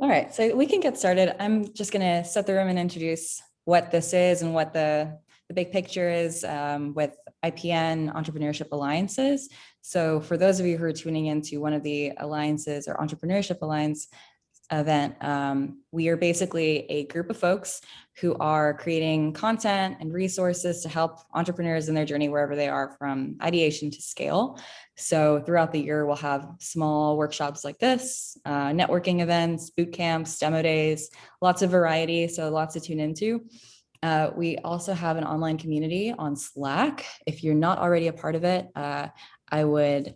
All right, so we can get started. I'm just going to set the room and introduce what this is and what the big picture is with IPN Entrepreneurship Alliances. So for those of you who are tuning into one of the alliances or Entrepreneurship Alliance event, we are basically a group of folks who are creating content and resources to help entrepreneurs in their journey wherever they are, from ideation to scale. So throughout the year, we'll have small workshops like this, networking events, boot camps, demo days, lots of variety, so lots to tune into. We also have an online community on Slack. If you're not already a part of it, I would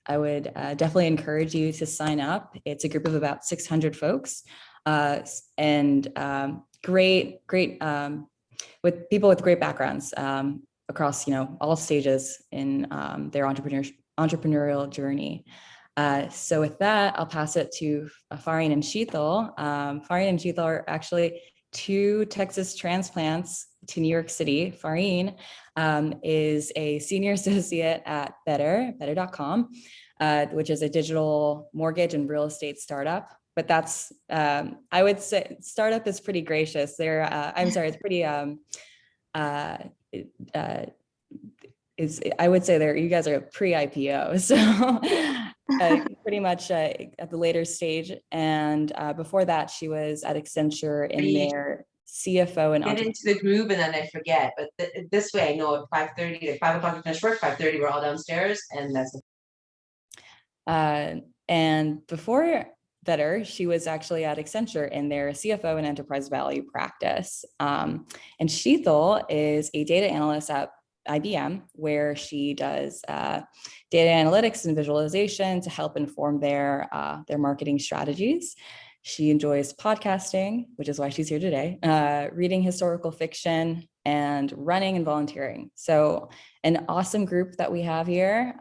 definitely encourage you to sign up. It's a group of about 600 folks, and great with people with great backgrounds across all stages in their entrepreneurial journey. So with that, I'll pass it to Farine and Sheetal. Farine and Sheetal are actually two Texas transplants to New York City. Farine is a senior associate at better.com, which is a digital mortgage and real estate startup. But that's, I would say, startup is pretty gracious. It's pretty, I would say you guys are pre-IPO, so pretty much at the later stage. And before that, she was at Accenture in their CFO and get into the groove, and then I forget. But this way, I know at 5:30, at 5 o'clock, finish work. 5:30, we're all downstairs, and that's. And before Vetter, she was actually at Accenture in their CFO and enterprise value practice. And Sheetal is a data analyst at IBM, where she does data analytics and visualization to help inform their marketing strategies. She enjoys podcasting, which is why she's here today, reading historical fiction, and running and volunteering. So an awesome group that we have here.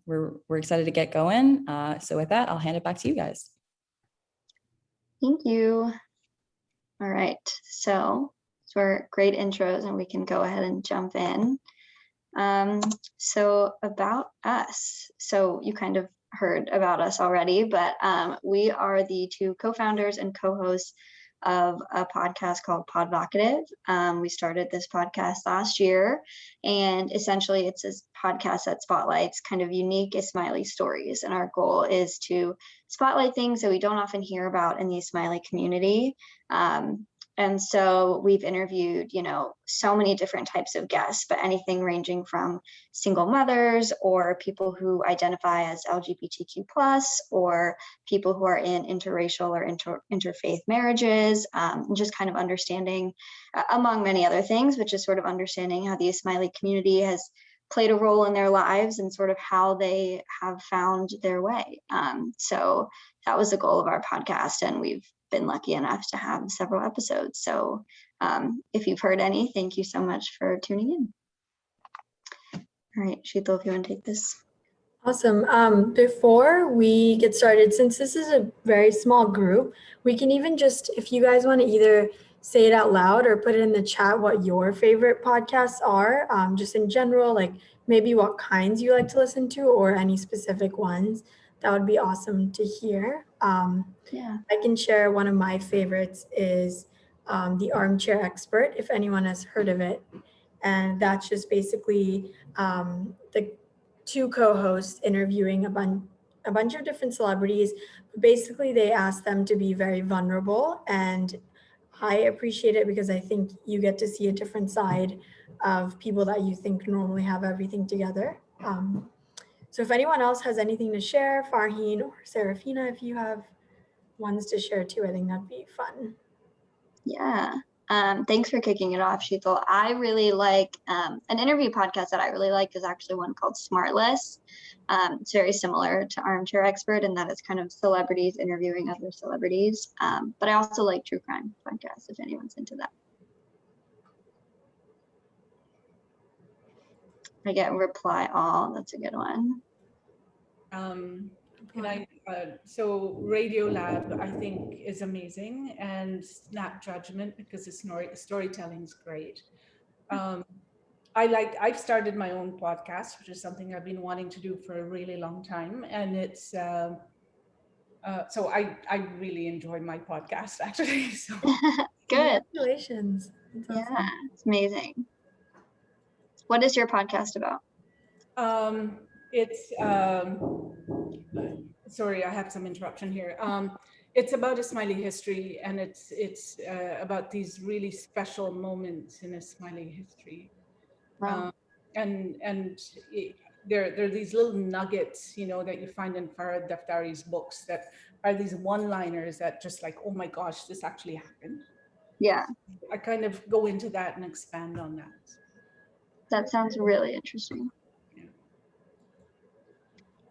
We're excited to get going. So with that, I'll hand it back to you guys. Thank you. All right, so we're great intros, and we can go ahead and jump in. So about us. So you kind of heard about us already, but we are the two co-founders and co-hosts of a podcast called Podvocative. We started this podcast last year, and essentially it's a podcast that spotlights kind of unique Ismaili stories. And our goal is to spotlight things that we don't often hear about in the Ismaili community. And so we've interviewed, so many different types of guests, but anything ranging from single mothers or people who identify as LGBTQ+, or people who are in interracial or interfaith marriages, just kind of understanding, among many other things, but just sort of understanding how the Ismaili community has played a role in their lives and sort of how they have found their way. So that was the goal of our podcast, and we've been lucky enough to have several episodes. So if you've heard any, thank you so much for tuning in. All right, Sheetal, if you want to take this. Awesome. Before we get started, since this is a very small group, we can even just, if you guys want to either say it out loud or put it in the chat what your favorite podcasts are, just in general, like maybe what kinds you like to listen to or any specific ones. That would be awesome to hear. Yeah, I can share one of my favorites is The Armchair Expert, if anyone has heard of it. And that's just basically the two co-hosts interviewing a bunch of different celebrities. But basically, they ask them to be very vulnerable. And I appreciate it because I think you get to see a different side of people that you think normally have everything together. So if anyone else has anything to share, Farheen or Serafina, if you have ones to share too, I think that'd be fun. Yeah. Thanks for kicking it off, Sheetal. I really like an interview podcast that I really like is actually one called Smartless. It's very similar to Armchair Expert in that it's kind of celebrities interviewing other celebrities. But I also like true crime podcasts if anyone's into that. I get Reply All. That's a good one. So Radio I think is amazing, and Snap Judgment because the storytelling is great. I've started my own podcast, which is something I've been wanting to do for a really long time, and it's So I really enjoy my podcast actually. So Good. Congratulations. That's Yeah, awesome. it's amazing. What is your podcast about? it's sorry, I have some interruption here. It's about a smiley history, and it's about these really special moments in a smiley history. Wow. Um, and there are these little nuggets, you know, that you find in Farad Daftari's books that are these one-liners that just like, oh my gosh, this actually happened. Yeah, I kind of go into that and expand on that. that sounds really interesting.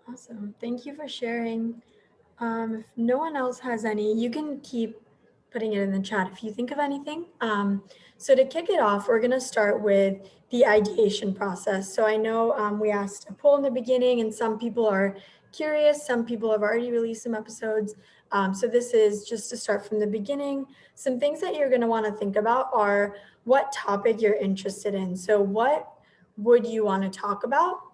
Awesome. Thank you for sharing. If no one else has any, you can keep putting it in the chat if you think of anything. So to kick it off, we're going to start with the ideation process. So I know we asked a poll in the beginning, and some people are curious. Some people have already released some episodes. So this is just to start from the beginning. Some things that you're going to want to think about are what topic you're interested in. So what would you want to talk about?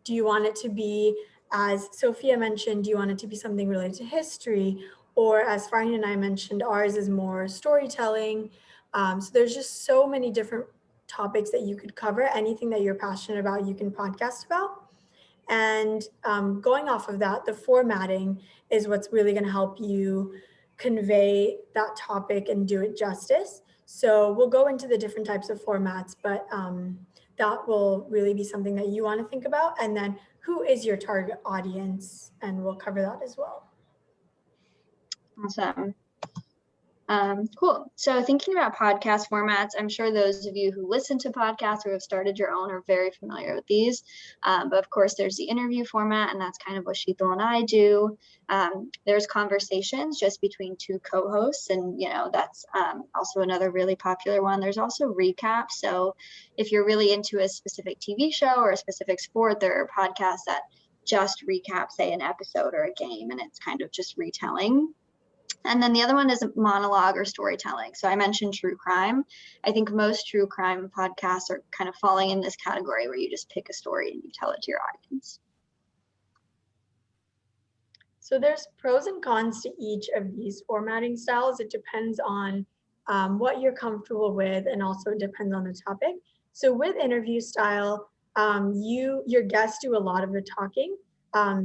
Do you want it to be, as Sophia mentioned, do you want it to be something related to history? Or as Farheen and I mentioned, ours is more storytelling. So there's just so many different topics that you could cover. Anything that you're passionate about, you can podcast about. And going off of that, the formatting is what's really going to help you convey that topic and do it justice. So we'll go into the different types of formats, but that will really be something that you want to think about. And then who is your target audience? And we'll cover that as well. Awesome. Cool. So thinking about podcast formats, I'm sure those of you who listen to podcasts or have started your own are very familiar with these. But of course, there's the interview format, and that's kind of what Sheetal and I do. There's conversations just between two co-hosts, and that's also another really popular one. There's also recaps. So if you're really into a specific TV show or a specific sport, there are podcasts that just recap, say, an episode or a game, and it's kind of just retelling. And then the other one is monologue or storytelling. So I mentioned true crime. I think most true crime podcasts are kind of falling in this category where you just pick a story and you tell it to your audience. So there's pros and cons to each of these formatting styles. It depends on what you're comfortable with, and also it depends on the topic. So with interview style, your guests do a lot of the talking.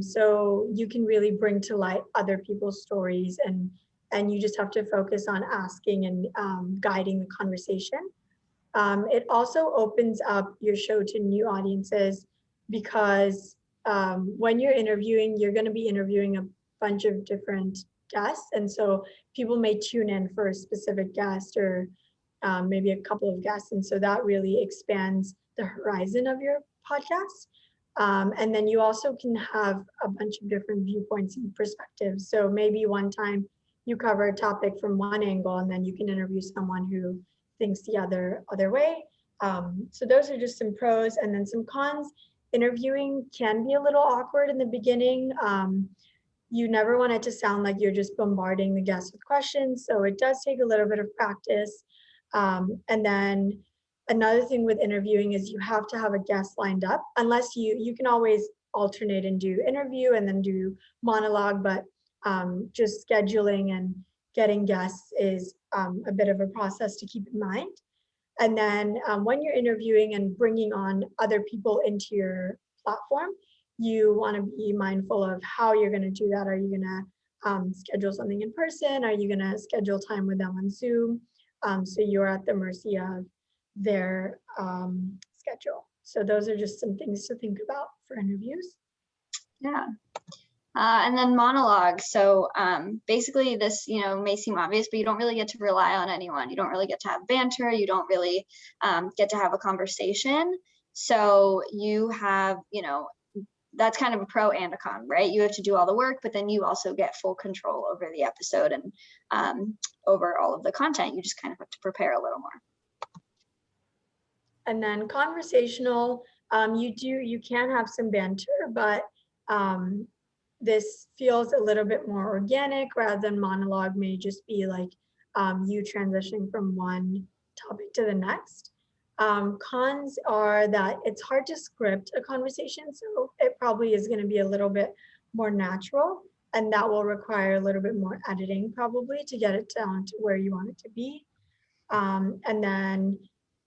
So you can really bring to light other people's stories, and you just have to focus on asking and guiding the conversation. It also opens up your show to new audiences because when you're interviewing, you're going to be interviewing a bunch of different guests. And so people may tune in for a specific guest or maybe a couple of guests. And so that really expands the horizon of your podcast. And then you also can have a bunch of different viewpoints and perspectives. So maybe one time you cover a topic from one angle, and then you can interview someone who thinks the other way. So those are just some pros, and then some cons. Interviewing can be a little awkward in the beginning. You never want it to sound like you're just bombarding the guests with questions. So it does take a little bit of practice. And then another thing with interviewing is you have to have a guest lined up, unless you can always alternate and do interview and then do monologue, but just scheduling and getting guests is a bit of a process to keep in mind. And then when you're interviewing and bringing on other people into your platform, you want to be mindful of how you're going to do that. Are you going to schedule something in person? Are you going to schedule time with them on Zoom? So you're at the mercy of their schedule. So those are just some things to think about for interviews. Yeah. And then monologue. So basically this, may seem obvious, but you don't really get to rely on anyone. You don't really get to have banter. You don't really get to have a conversation. So you have, that's kind of a pro and a con, right? You have to do all the work, but then you also get full control over the episode and over all of the content. You just kind of have to prepare a little more. And then conversational, you can have some banter, but this feels a little bit more organic rather than monologue may just be like you transitioning from one topic to the next. Cons are that it's hard to script a conversation, so it probably is going to be a little bit more natural. and that will require a little bit more editing probably to get it down to where you want it to be. And then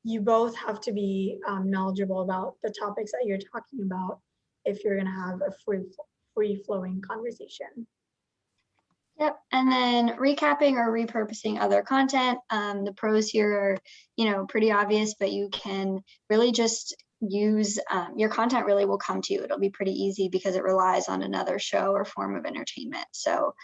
you both have to be knowledgeable about the topics that you're talking about if you're going to have a free-flowing conversation. Yep. And then recapping or repurposing other content. The pros here are, pretty obvious, but you can really just use your content really will come to you. It'll be pretty easy because it relies on another show or form of entertainment. So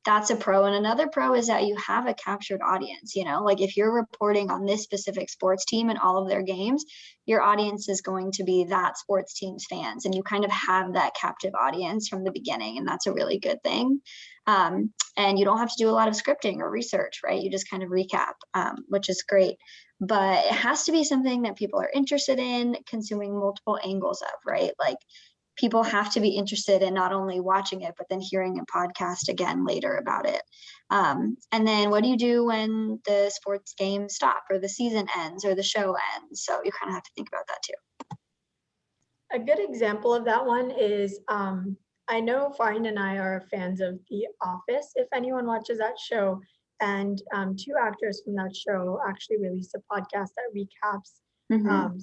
that's a pro. And another pro is that you have a captured audience, like if you're reporting on this specific sports team and all of their games, your audience is going to be that sports team's fans. And you kind of have that captive audience from the beginning. And that's a really good thing. And you don't have to do a lot of scripting or research, right? You just kind of recap, which is great. But it has to be something that people are interested in consuming multiple angles of, right? Like people have to be interested in not only watching it, but then hearing a podcast again later about it. And then what do you do when the sports games stop or the season ends or the show ends? So you kind of have to think about that too. A good example of that one is, I know Farin and I are fans of The Office, if anyone watches that show. And 2 actors from that show actually released a podcast that recaps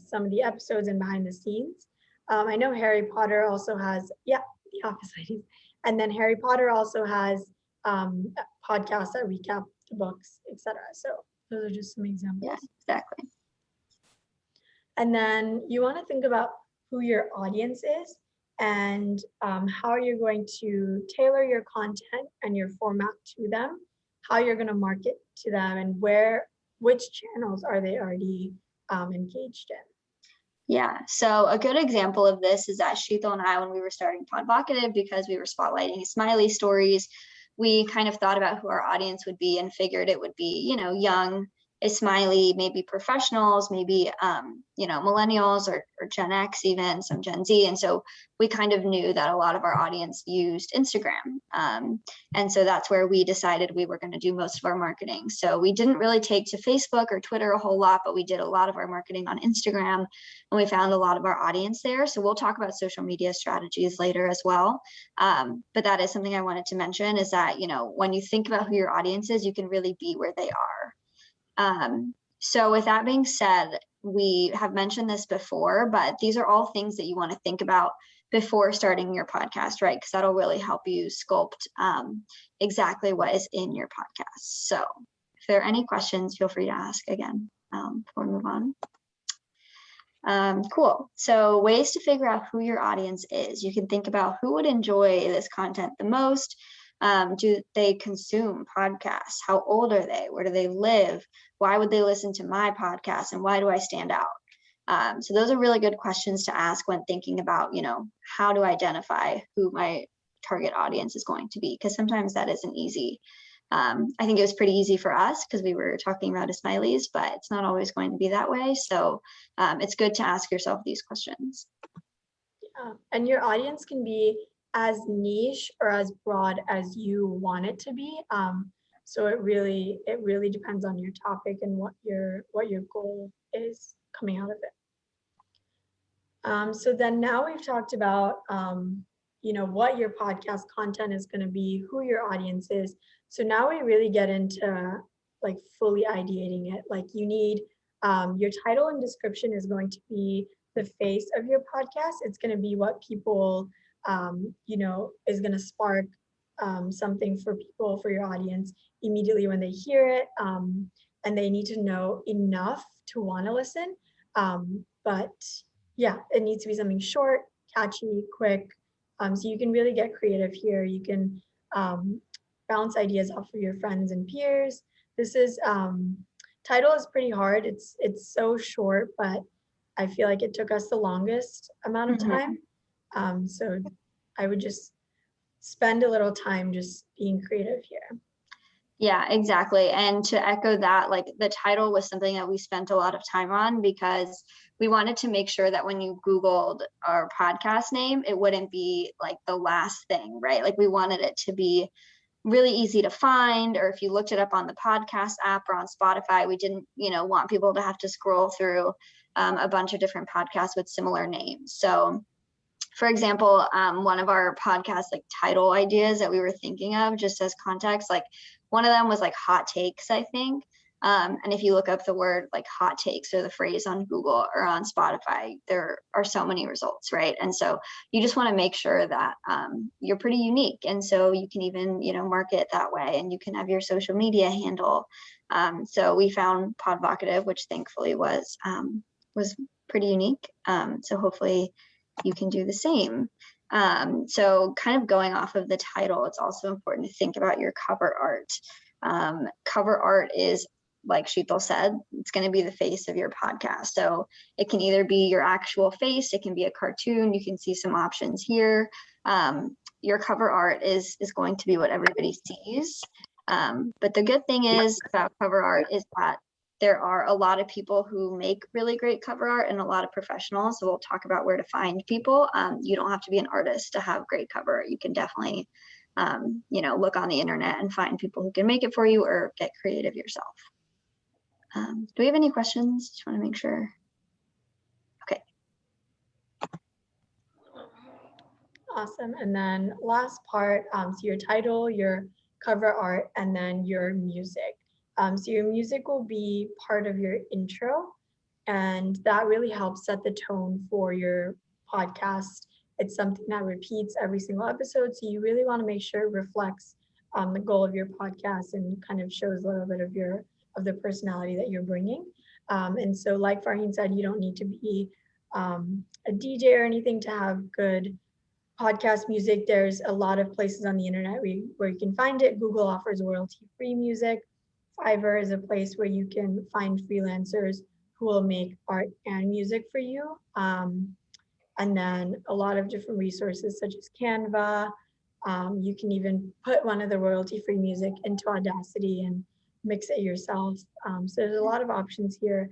some of the episodes and behind the scenes. I know Harry Potter also has, The Office ladies. And then Harry Potter also has podcasts that recap the books, etc. So those are just some examples. Yeah, exactly. And then you want to think about who your audience is and how you're going to tailor your content and your format to them, how you're going to market to them, and which channels are they already engaged in. Yeah, so a good example of this is that Sheetal and I, when we were starting Podvocative, because we were spotlighting Smiley stories, we kind of thought about who our audience would be and figured it would be, young, Smiley, maybe professionals, maybe, millennials or Gen X, even some Gen Z. And so we kind of knew that a lot of our audience used Instagram. And so that's where we decided we were going to do most of our marketing. So we didn't really take to Facebook or Twitter a whole lot, but we did a lot of our marketing on Instagram, and we found a lot of our audience there. So we'll talk about social media strategies later as well. But that is something I wanted to mention is that, when you think about who your audience is, you can really be where they are. So with that being said, we have mentioned this before, but these are all things that you want to think about before starting your podcast, right? Because that'll really help you sculpt exactly what is in your podcast. So if there are any questions, feel free to ask again before we move on. Cool. So ways to figure out who your audience is. You can think about who would enjoy this content the most. Do they consume podcasts? How old are they? Where do they live? Why would they listen to my podcast? And why do I stand out? So those are really good questions to ask when thinking about, how to identify who my target audience is going to be, because sometimes that isn't easy. I think it was pretty easy for us because we were talking about Smileys, but it's not always going to be that way. So it's good to ask yourself these questions. Yeah. And your audience can be as niche or as broad as you want it to be. So it really depends on your topic and what your goal is coming out of it. So then now we've talked about what your podcast content is going to be, who your audience is. So now we really get into like fully ideating it. Like you need your title and description is going to be the face of your podcast. It's going to be what people is going to spark something for people, for your audience immediately when they hear it, and they need to know enough to want to listen. But yeah, it needs to be something short, catchy, quick. So you can really get creative here. You can bounce ideas off of your friends and peers. This is title is pretty hard. It's so short, but I feel like it took us the longest amount of time. So I would just spend a little time just being creative here. Yeah, exactly. And to echo that, like the title was something that we spent a lot of time on because we wanted to make sure that when you Googled our podcast name, it wouldn't be like the last thing, right? Like we wanted it to be really easy to find, or if you looked it up on the podcast app or on Spotify, we didn't, want people to have to scroll through a bunch of different podcasts with similar names. So for example, one of our podcast like title ideas that we were thinking of, just as context, like one of them was like hot takes, I think. And if you look up the word like hot takes or the phrase on Google or on Spotify, there are so many results, right? And so you just want to make sure that you're pretty unique. And so you can even, market that way, and you can have your social media handle. So we found Podvocative, which thankfully was pretty unique. So hopefully you can do the same. So kind of going off of the title, it's also important to think about your cover art. Cover art is, like Sheetal said, it's going to be the face of your podcast. So it can either be your actual face, it can be a cartoon. You can see some options here. Your cover art is going to be what everybody sees. But the good thing is about cover art is that there are a lot of people who make really great cover art and a lot of professionals. So we'll talk about where to find people. You don't have to be an artist to have great cover art. You can definitely, look on the internet and find people who can make it for you or get creative yourself. Do we have any questions? Just want to make sure. Okay. Awesome. And then last part, so your title, your cover art, and then your music. So your music will be part of your intro, and that really helps set the tone for your podcast. It's something that repeats every single episode, so you really want to make sure it reflects the goal of your podcast and kind of shows a little bit of the personality that you're bringing. And so like Farheen said, you don't need to be a DJ or anything to have good podcast music. There's a lot of places on the internet where you can find it. Google offers royalty-free music. Fiverr is a place where you can find freelancers who will make art and music for you. And then a lot of different resources such as Canva. You can even put one of the royalty-free music into Audacity and mix it yourself. So there's a lot of options here,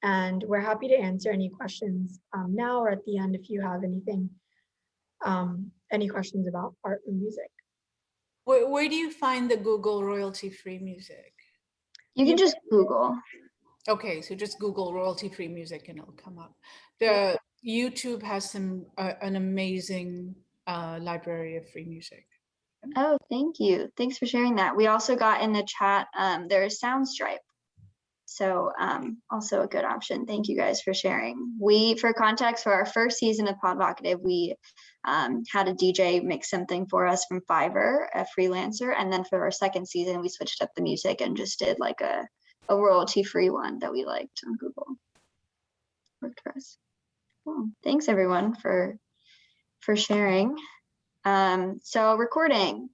and we're happy to answer any questions now or at the end if you have anything, any questions about art and music. Where do you find the Google royalty-free music? You can just Google. Okay, so just Google royalty-free music and it'll come up. The YouTube has an amazing library of free music. Oh, thank you. Thanks for sharing that. We also got in the chat, there's Soundstripe. So also a good option. Thank you guys for sharing. For context, for our first season of Podvocative, we had a DJ mix something for us from Fiverr, a freelancer. And then for our second season, we switched up the music and just did like a royalty-free one that we liked on Google. Worked for us. Cool. Thanks everyone for sharing. So recording.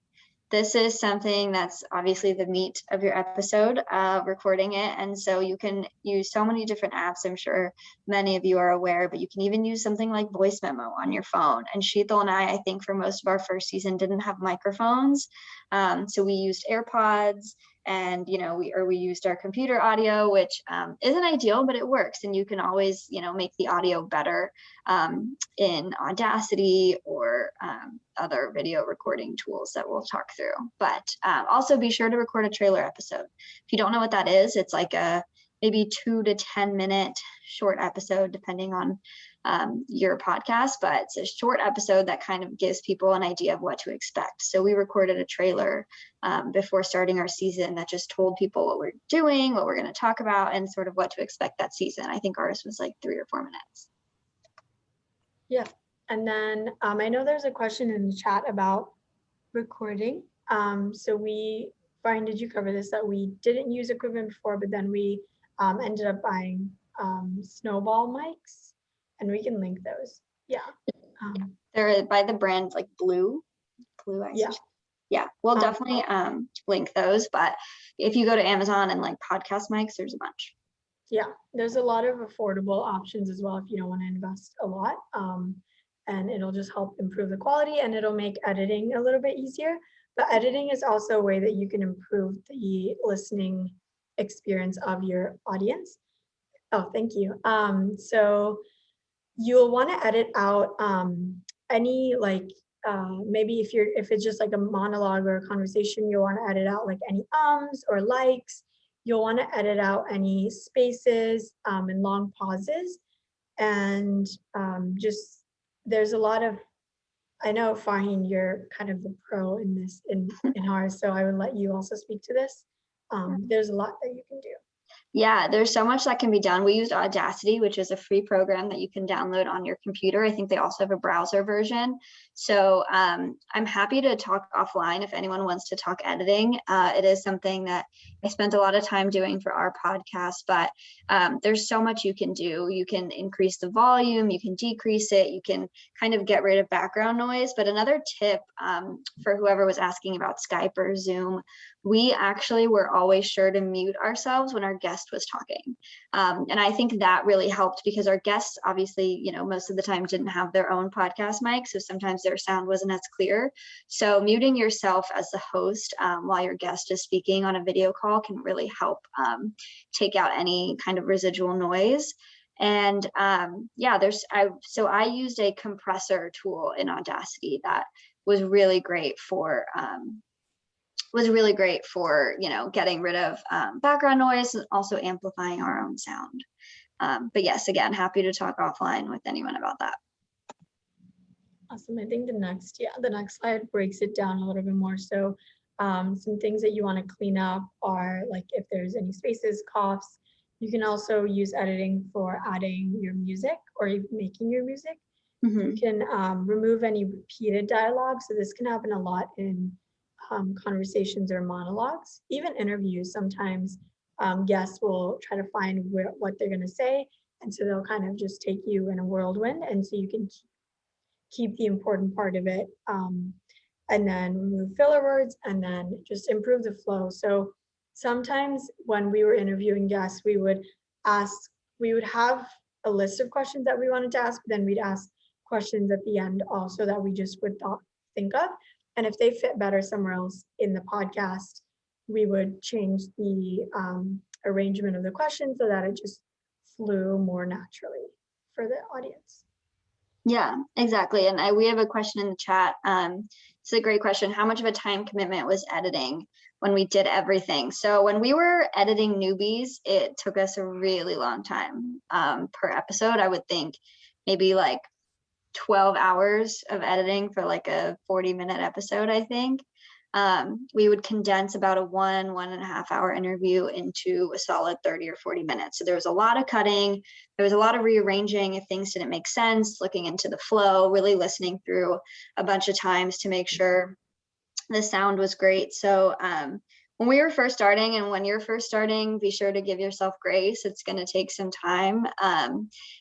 This is something that's obviously the meat of your episode, recording it. And so you can use so many different apps. I'm sure many of you are aware, but you can even use something like voice memo on your phone. And Sheetal and I think for most of our first season didn't have microphones. So we used AirPods, and we used our computer audio, which isn't ideal, but it works. And you can always make the audio better in Audacity or other video recording tools that we'll talk through. But also be sure to record a trailer episode. If you don't know what that is, it's like a maybe 2 to 10 minute short episode, depending on your podcast, but it's a short episode that kind of gives people an idea of what to expect. So we recorded a trailer before starting our season that just told people what we're doing, what we're going to talk about, and sort of what to expect that season. I think ours was like 3 or 4 minutes. Yeah. And then I know there's a question in the chat about recording. So Brian, did you cover this, that we didn't use equipment before, but then we ended up buying snowball mics, and we can link those. Yeah. They're by the brand like Blue Eyes. Yeah, we'll definitely link those. But if you go to Amazon and like podcast mics, there's a bunch. Yeah, there's a lot of affordable options as well if you don't want to invest a lot. And it'll just help improve the quality, and it'll make editing a little bit easier. But editing is also a way that you can improve the listening experience of your audience. Oh, thank you. So you'll want to edit out any maybe if it's just like a monologue or a conversation, you'll want to edit out like any ums or likes. You'll want to edit out any spaces and long pauses, and just there's a lot of I know, Farheen, you're kind of the pro in this in ours, so I would let you also speak to this. There's a lot that you can do. Yeah, there's so much that can be done. We used Audacity, which is a free program that you can download on your computer. I think they also have a browser version. So I'm happy to talk offline if anyone wants to talk editing. It is something that I spent a lot of time doing for our podcast, but there's so much you can do. You can increase the volume, you can decrease it, you can kind of get rid of background noise. But another tip for whoever was asking about Skype or Zoom, we actually were always sure to mute ourselves when our guest was talking. And I think that really helped because our guests, obviously, most of the time didn't have their own podcast mic. So sometimes their sound wasn't as clear. So muting yourself as the host while your guest is speaking on a video call can really help take out any kind of residual noise. And I used a compressor tool in Audacity that was really great for getting rid of background noise and also amplifying our own sound. But yes, again, happy to talk offline with anyone about that. Awesome. I think the next slide breaks it down a little bit more. So some things that you want to clean up are like if there's any spaces, coughs. You can also use editing for adding your music or even making your music. Mm-hmm. You can remove any repeated dialogue. So this can happen a lot in conversations or monologues, even interviews. Sometimes guests will try to find what they're going to say. And so they'll kind of just take you in a whirlwind. And so you can keep the important part of it and then remove filler words and then just improve the flow. So sometimes when we were interviewing guests, we would have a list of questions that we wanted to ask, but then we'd ask questions at the end also that we just would think of. And if they fit better somewhere else in the podcast, we would change the arrangement of the question so that it just flew more naturally for the audience. Yeah, exactly. And we have a question in the chat. It's a great question. How much of a time commitment was editing when we did everything? So when we were editing newbies, it took us a really long time per episode. I would think maybe like 12 hours of editing for like a 40-minute episode, I think. We would condense about a 1.5 hour interview into a solid 30 or 40 minutes. So there was a lot of cutting. There was a lot of rearranging if things didn't make sense, looking into the flow, really listening through a bunch of times to make sure the sound was great. So when we were first starting, and when you're first starting, be sure to give yourself grace. It's going to take some time.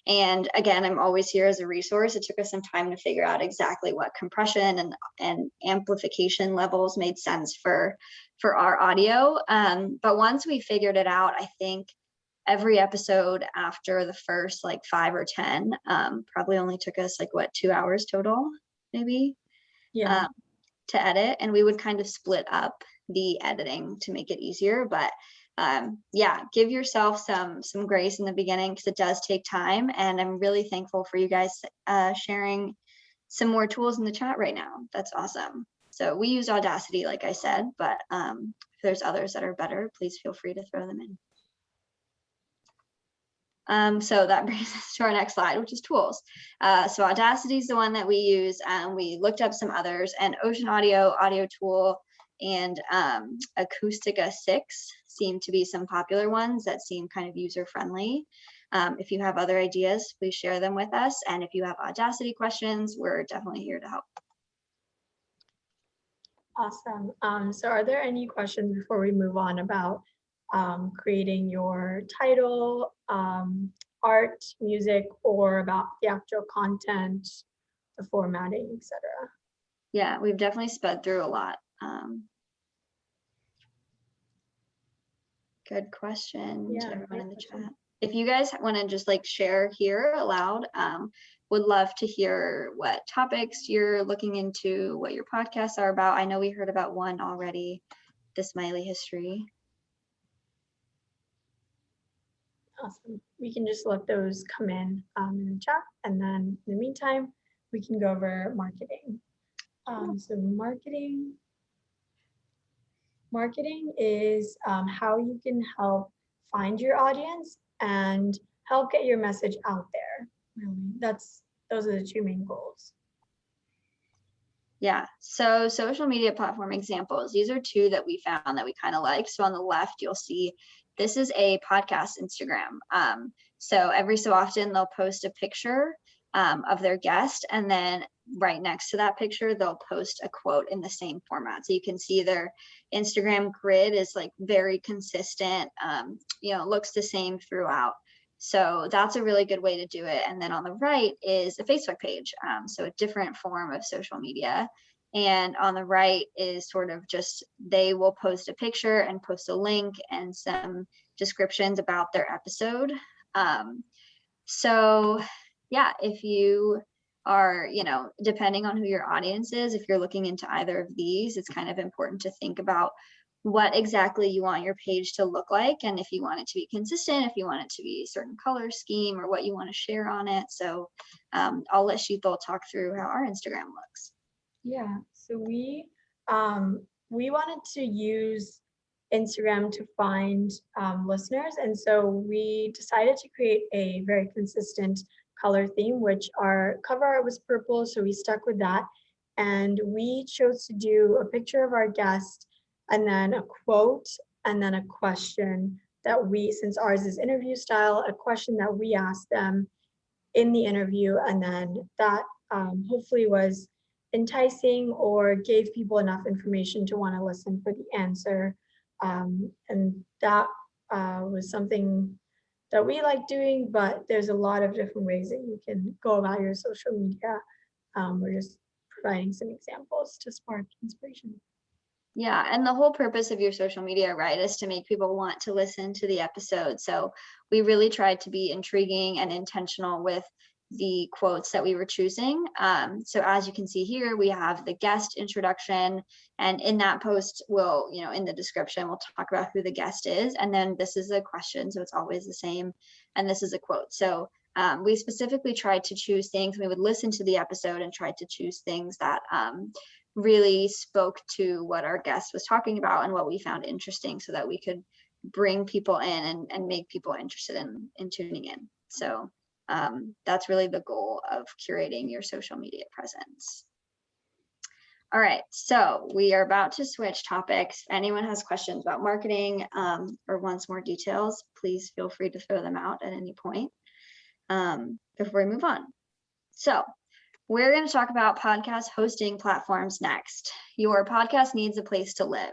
And again, I'm always here as a resource. It took us some time to figure out exactly what compression and amplification levels made sense for our audio. But once we figured it out, I think every episode after the first like 5 or 10 probably only took us like 2 hours total, maybe. Yeah. To edit, and we would kind of split up the editing to make it easier. But give yourself some grace in the beginning because it does take time. And I'm really thankful for you guys sharing some more tools in the chat right now. That's awesome. So we use Audacity, like I said, but if there's others that are better, please feel free to throw them in. So that brings us to our next slide, which is tools. So Audacity is the one that we use. We looked up some others, and Ocean Audio Tool, and Acoustica 6 seem to be some popular ones that seem kind of user-friendly. If you have other ideas, please share them with us. And if you have Audacity questions, we're definitely here to help. Awesome. So are there any questions before we move on about creating your title, art, music, or about the actual content, the formatting, etc.? Yeah, we've definitely sped through a lot. Good question to everyone in the chat. If you guys want to just like share here aloud, would love to hear what topics you're looking into, what your podcasts are about. I know we heard about one already, the Smiley history. Awesome. We can just let those come in the chat, and then in the meantime, we can go over marketing. So marketing is how you can help find your audience and help get your message out there. Really, those are the two main goals. Yeah, so social media platform examples. These are two that we found that we kind of like. So on the left, you'll see this is a podcast Instagram. So every so often they'll post a picture of their guest, and then right next to that picture, they'll post a quote in the same format. So you can see their Instagram grid is like very consistent, looks the same throughout. So that's a really good way to do it. And then on the right is a Facebook page. So a different form of social media. And on the right is sort of just, they will post a picture and post a link and some descriptions about their episode. So yeah, if you are, depending on who your audience is, if you're looking into either of these, it's kind of important to think about what exactly you want your page to look like, and if you want it to be consistent, if you want it to be a certain color scheme, or what you want to share on it. So I'll let Sheetal talk through how our Instagram looks. Yeah, so we wanted to use Instagram to find listeners, and so we decided to create a very consistent color theme, which our cover art was purple, so we stuck with that. And we chose to do a picture of our guest, and then a quote, and then a question that we, since ours is interview style, a question that we asked them in the interview, and then that hopefully was enticing or gave people enough information to want to listen for the answer. And that was something that we like doing, but there's a lot of different ways that you can go about your social media. We're just providing some examples to spark inspiration. Yeah, and the whole purpose of your social media, right, is to make people want to listen to the episode. So we really tried to be intriguing and intentional with the quotes that we were choosing. So as you can see here, we have the guest introduction, and in that post, we'll, in the description, we'll talk about who the guest is. And then this is a question, so it's always the same. And this is a quote. So we specifically tried to choose things, we would listen to the episode and tried to choose things that really spoke to what our guest was talking about and what we found interesting, so that we could bring people in and make people interested in tuning in. So that's really the goal of curating your social media presence. All right, so we are about to switch topics. If anyone has questions about marketing or wants more details, please feel free to throw them out at any point before we move on. So we're going to talk about podcast hosting platforms next. Your podcast needs a place to live.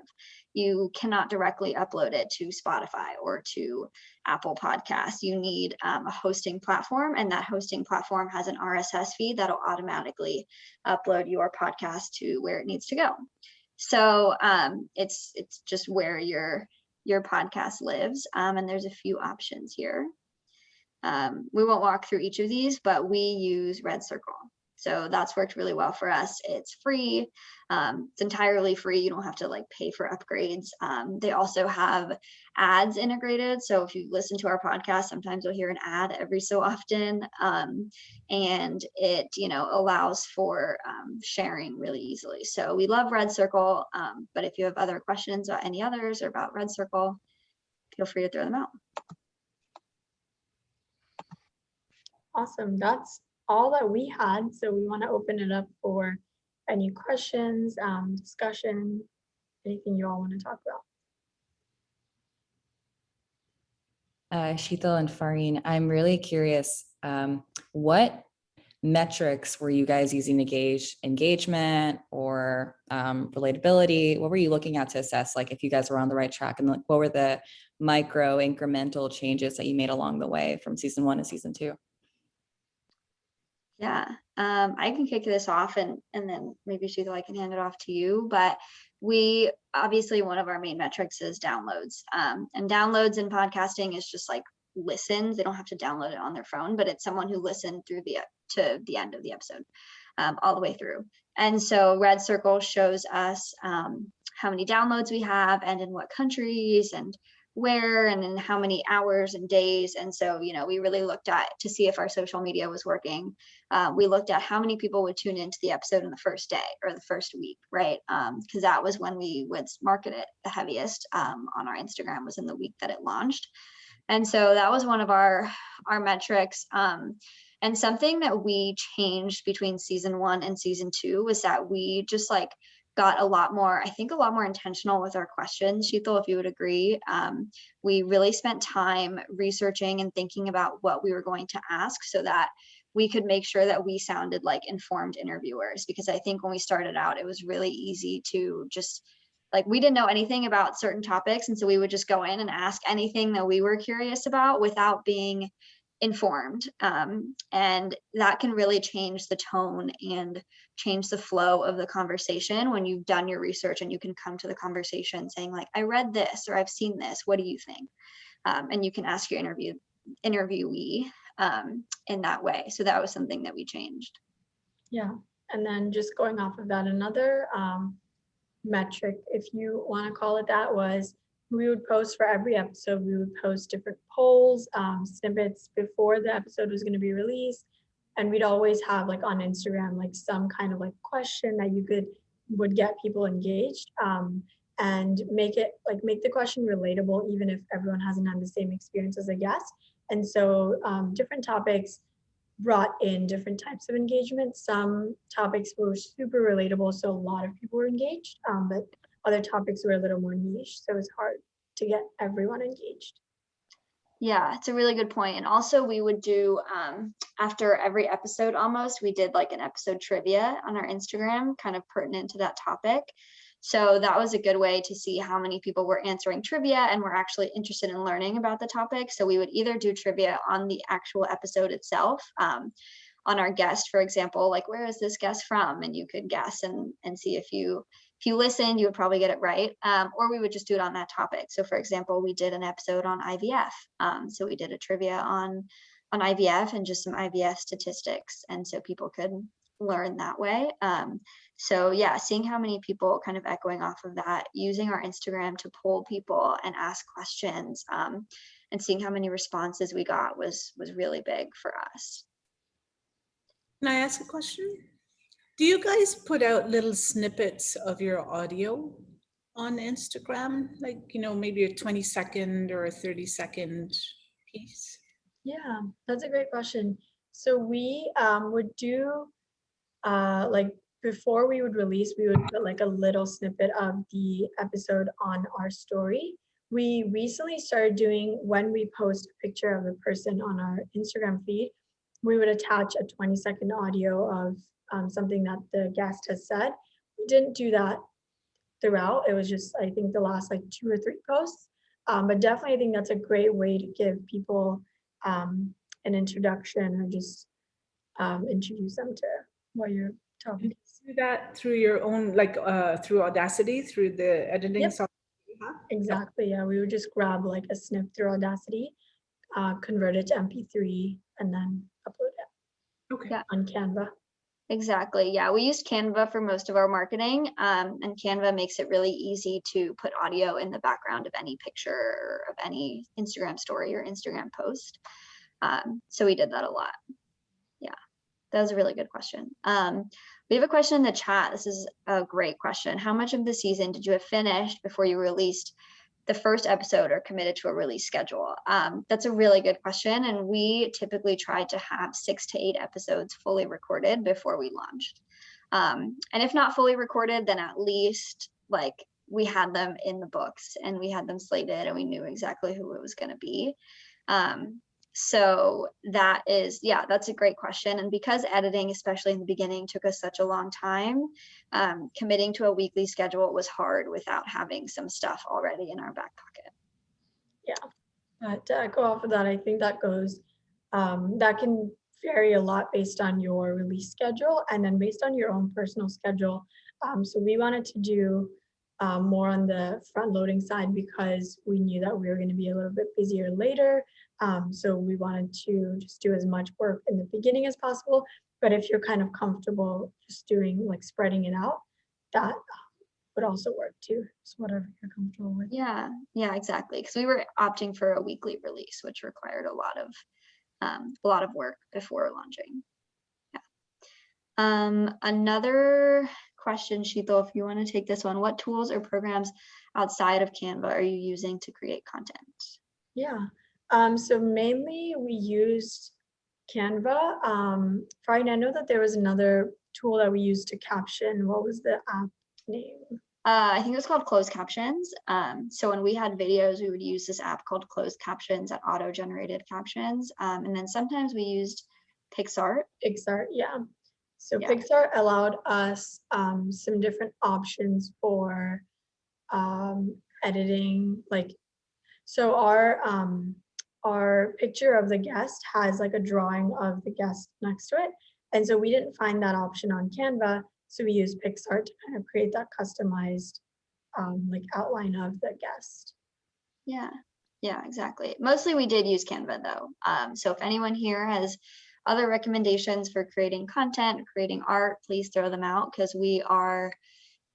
You cannot directly upload it to Spotify or to Apple Podcasts. You need a hosting platform, and that hosting platform has an RSS feed that'll automatically upload your podcast to where it needs to go. So it's just where your podcast lives, and there's a few options here. We won't walk through each of these, but we use Red Circle. So that's worked really well for us. It's free. It's entirely free. You don't have to pay for upgrades. They also have ads integrated. So if you listen to our podcast, sometimes you'll hear an ad every so often. And it, allows for sharing really easily. So we love Red Circle. But if you have other questions about any others or about Red Circle, feel free to throw them out. Awesome. That's all that we had. So we want to open it up for any questions, discussion, anything you all want to talk about. Sheetal and Fareen, I'm really curious, what metrics were you guys using to gauge engagement or relatability? What were you looking at to assess, if you guys were on the right track, and what were the micro incremental changes that you made along the way from season 1 to season 2? Yeah, I can kick this off and then maybe Sheetal, I can hand it off to you. But we obviously, one of our main metrics is downloads. And downloads in podcasting is just listens. They don't have to download it on their phone, but it's someone who listened through to the end of the episode, all the way through. And so Red Circle shows us how many downloads we have and in what countries and where and in how many hours and days. And so, we really looked at to see if our social media was working. We looked at how many people would tune into the episode in the first day or the first week, right? Because that was when we would market it the heaviest on our Instagram, was in the week that it launched. And so that was one of our metrics. And And something that we changed between season 1 and season 2 was that we just like got a lot more, I think a lot more intentional with our questions. Sheetal, if you would agree, we really spent time researching and thinking about what we were going to ask so that we could make sure that we sounded like informed interviewers. Because I think when we started out, it was really easy to just like, we didn't know anything about certain topics. And so we would just go in and ask anything that we were curious about without being informed. And that can really change the tone and change the flow of the conversation when you've done your research and you can come to the conversation saying like, I read this or I've seen this, what do you think? And you can ask your interviewee in that way. So that was something that we changed. Yeah. And then just going off of that, another metric, if you want to call it that, was we would post for every episode, we would post different polls, snippets before the episode was going to be released. And we'd always have like on Instagram, like some kind of like question that you would get people engaged, and make the question relatable, even if everyone hasn't had the same experience as a guest. And so different topics brought in different types of engagement. Some topics were super relatable, so a lot of people were engaged, but other topics were a little more niche, so it was hard to get everyone engaged. Yeah, it's a really good point. And also we would do, after every episode almost, we did like an episode trivia on our Instagram, kind of pertinent to that topic. So that was a good way to see how many people were answering trivia and were actually interested in learning about the topic. So we would either do trivia on the actual episode itself, on our guest, for example, like, where is this guest from? And you could guess and see if you listened, you would probably get it right. Or we would just do it on that topic. So for example, we did an episode on IVF. So we did a trivia on IVF and just some IVF statistics. And so people could learn that way. So yeah, seeing how many people kind of echoing off of that, using our Instagram to poll people and ask questions, and seeing how many responses we got was really big for us. Can I ask a question? Do you guys put out little snippets of your audio on Instagram? Like, maybe a 20-second or a 30-second piece? Yeah, that's a great question. So we would do like before we would release, we would put like a little snippet of the episode on our story. We recently started doing, when we post a picture of a person on our Instagram feed, we would attach a 20-second audio of something that the guest has said. We didn't do that throughout. It was just, I think, the last like 2 or 3 posts. But definitely I think that's a great way to give people an introduction or just introduce them to what you're talking about. Do that through your own, like through Audacity, through the editing Yep. software you have? Exactly. Yeah, we would just grab like a snip through Audacity, convert it to MP3, and then upload it. Okay. Yeah. On Canva. Exactly. Yeah, we use Canva for most of our marketing, and Canva makes it really easy to put audio in the background of any picture or of any Instagram story or Instagram post. So we did that a lot. Yeah, that was a really good question. We have a question in the chat. This is a great question. How much of the season did you have finished before you released the first episode or committed to a release schedule? That's a really good question. And we typically try to have 6 to 8 episodes fully recorded before we launched. And if not fully recorded, then at least like we had them in the books and we had them slated and we knew exactly who it was going to be. So that is, yeah, that's a great question. And because editing, especially in the beginning, took us such a long time, committing to a weekly schedule was hard without having some stuff already in our back pocket. Yeah, to echo off of that, I think that goes, that can vary a lot based on your release schedule and then based on your own personal schedule. So we wanted to do more on the front loading side because we knew that we were going to be a little bit busier later. So we wanted to just do as much work in the beginning as possible. But if you're kind of comfortable just doing like spreading it out, that would also work too. It's whatever you're comfortable with. Yeah, exactly. Because we were opting for a weekly release, which required a lot of work before launching. Yeah. Another question, Sheetal, if you want to take this one, what tools or programs outside of Canva are you using to create content? Yeah. So mainly we used Canva. Friday, I know that there was another tool that we used to caption. What was the app name? I think it was called closed captions. So when we had videos, we would use this app called closed captions that auto-generated captions. And then sometimes we used PixArt. Pixar, yeah. So Yeah. Pixar allowed us some different options for editing. Like, so our picture of the guest has like a drawing of the guest next to it, and so we didn't find that option on Canva. So we used Pixar to kind of create that customized like outline of the guest. Yeah, exactly. Mostly we did use Canva though. So if anyone here has other recommendations for creating content, creating art, please throw them out, because we are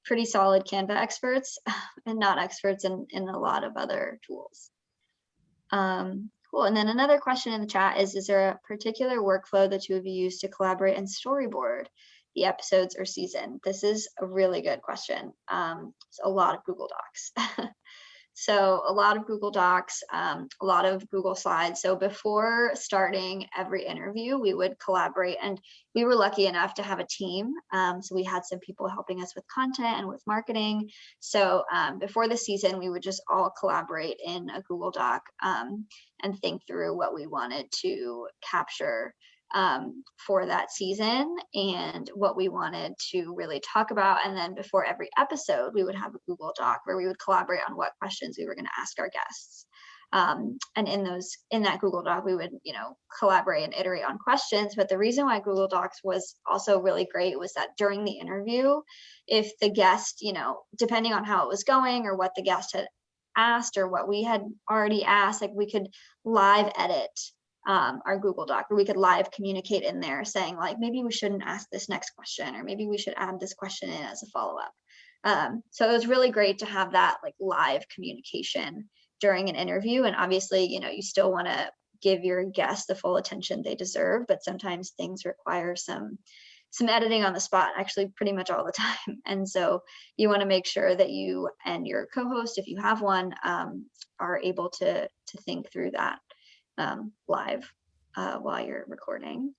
pretty solid Canva experts and not experts in a lot of other tools. Cool. And then another question in the chat is there a particular workflow that you have used to collaborate and storyboard the episodes or season? This is a really good question. It's a lot of Google Docs. So a lot of Google Docs, a lot of Google Slides. So before starting every interview, we would collaborate, and we were lucky enough to have a team. So we had some people helping us with content and with marketing. So before the season, we would just all collaborate in a Google Doc and think through what we wanted to capture for that season and what we wanted to really talk about. And then before every episode, we would have a Google Doc where we would collaborate on what questions we were going to ask our guests. And in that Google Doc, we would, collaborate and iterate on questions. But the reason why Google Docs was also really great was that during the interview, if the guest, depending on how it was going or what the guest had asked or what we had already asked, like we could live edit our Google Doc, or we could live communicate in there saying like, maybe we shouldn't ask this next question, or maybe we should add this question in as a follow-up. So it was really great to have that like live communication during an interview. And obviously, you still want to give your guests the full attention they deserve, but sometimes things require some editing on the spot, actually pretty much all the time. And so you want to make sure that you and your co-host, if you have one, are able to think through that live while you're recording.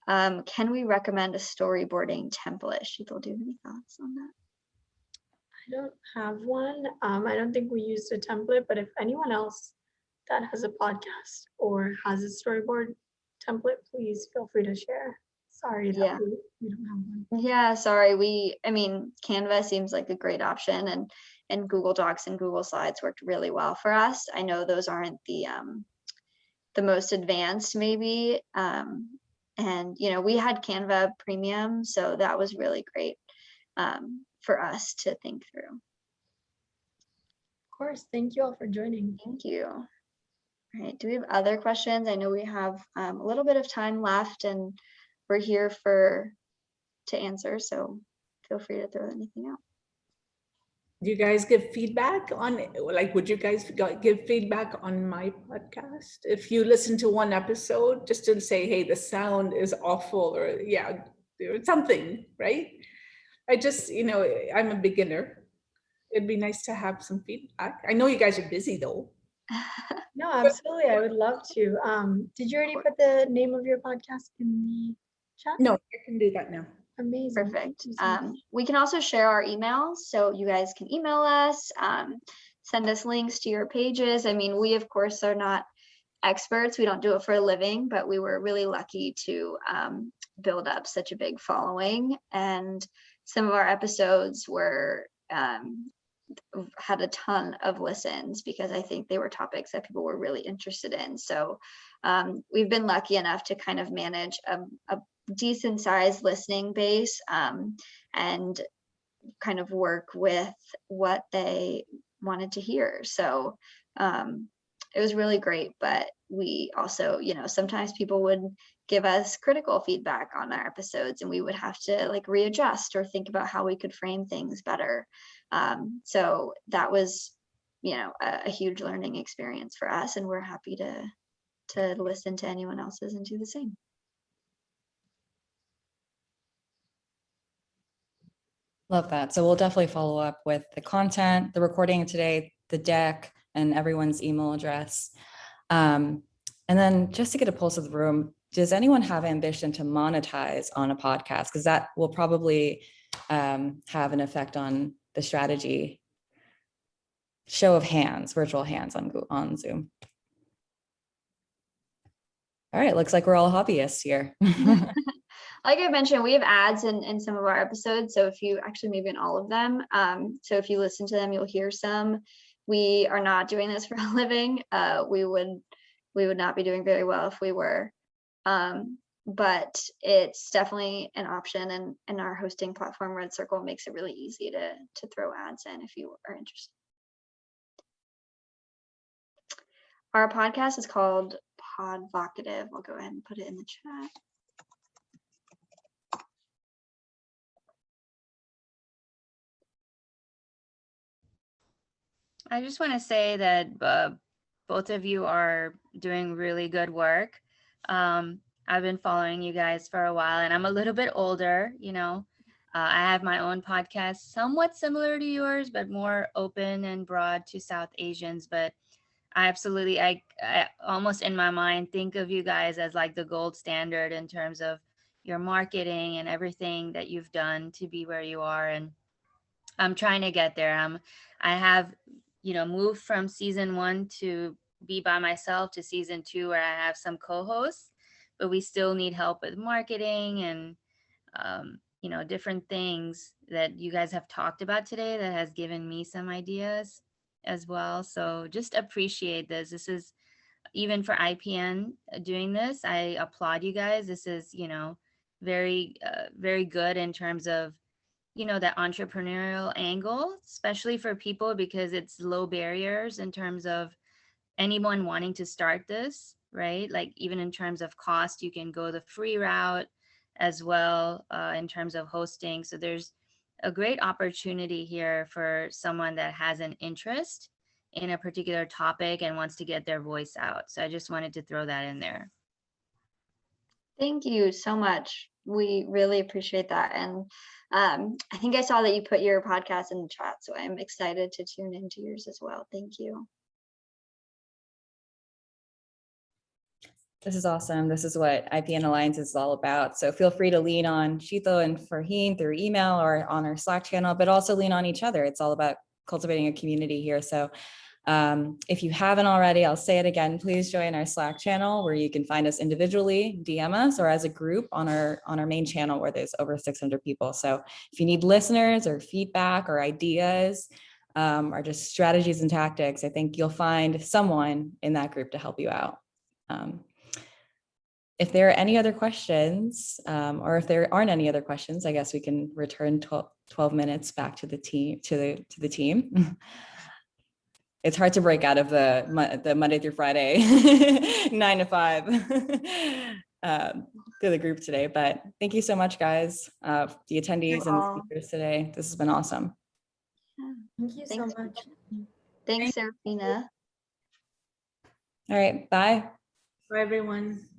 Can we recommend a storyboarding template? Sheetal, do you have any thoughts on that? I don't have one. I don't think we used a template, but if anyone else that has a podcast or has a storyboard template, please feel free to share. Sorry that we don't have one. Yeah, sorry. Canva seems like a great option, and Google Docs and Google Slides worked really well for us. I know those aren't the most advanced maybe. And, we had Canva Premium, so that was really great for us to think through. Of course. Thank you all for joining. Thank you. All right. Do we have other questions? I know we have a little bit of time left, and we're here to answer, so feel free to throw anything out. Do you guys give feedback on, would you guys give feedback on my podcast? If you listen to one episode, just to say, hey, the sound is awful, or something, right? I just, I'm a beginner. It'd be nice to have some feedback. I know you guys are busy though. No, absolutely. I would love to. Did you already put the name of your podcast in the chat? No, I can do that now. Amazing. Perfect. We can also share our emails, so you guys can email us, send us links to your pages. We of course are not experts. We don't do it for a living, but we were really lucky to build up such a big following, and some of our episodes were had a ton of listens because I think they were topics that people were really interested in. So we've been lucky enough to kind of manage a decent sized listening base and kind of work with what they wanted to hear. So it was really great, but we also, sometimes people would give us critical feedback on our episodes, and we would have to readjust or think about how we could frame things better. So that was, a huge learning experience for us, and we're happy to listen to anyone else's and do the same. Love that. So we'll definitely follow up with the content, the recording today, the deck, and everyone's email address. And then just to get a pulse of the room, does anyone have ambition to monetize on a podcast? Because that will probably have an effect on the strategy. Show of hands, virtual hands on Zoom. All right, looks like we're all hobbyists here. Like I mentioned, we have ads in some of our episodes. So if you actually, maybe in all of them. So if you listen to them, you'll hear some. We are not doing this for a living. We would not be doing very well if we were. But it's definitely an option, and our hosting platform, Red Circle, makes it really easy to throw ads in if you are interested. Our podcast is called Podvocative. I'll go ahead and put it in the chat. I just want to say that both of you are doing really good work. I've been following you guys for a while, and I'm a little bit older, you know. I have my own podcast, somewhat similar to yours, but more open and broad to South Asians. But I absolutely, I almost in my mind think of you guys as like the gold standard in terms of your marketing and everything that you've done to be where you are. And I'm trying to get there. I have, you know, moved from season 1 to be by myself to season 2 where I have some co-hosts, but we still need help with marketing and, you know, different things that you guys have talked about today that has given me some ideas as well. So just appreciate this. This is, even for IPN doing this, I applaud you guys. This is, you know, very, very good in terms of, you know, that entrepreneurial angle, especially for people, because it's low barriers in terms of anyone wanting to start this, right? Like even in terms of cost, you can go the free route as well in terms of hosting. So there's a great opportunity here for someone that has an interest in a particular topic and wants to get their voice out. So I just wanted to throw that in there. Thank you so much. We really appreciate that. And I think I saw that you put your podcast in the chat, so I'm excited to tune into yours as well. Thank you. This is awesome. This is what IPN Alliance is all about. So feel free to lean on Shito and Farheen through email or on our Slack channel, but also lean on each other. It's all about cultivating a community here. So if you haven't already, I'll say it again, please join our Slack channel where you can find us individually, DM us, or as a group on our main channel where there's over 600 people. So if you need listeners or feedback or ideas or just strategies and tactics, I think you'll find someone in that group to help you out. If there are any other questions, or if there aren't any other questions, I guess we can return 12 minutes back to the team, to the team. It's hard to break out of the Monday through Friday 9 to 5 to the group today. But thank you so much, guys, the attendees and the speakers today. This has been awesome. Thank you so much. Thanks, Serafina. All right, bye. For everyone.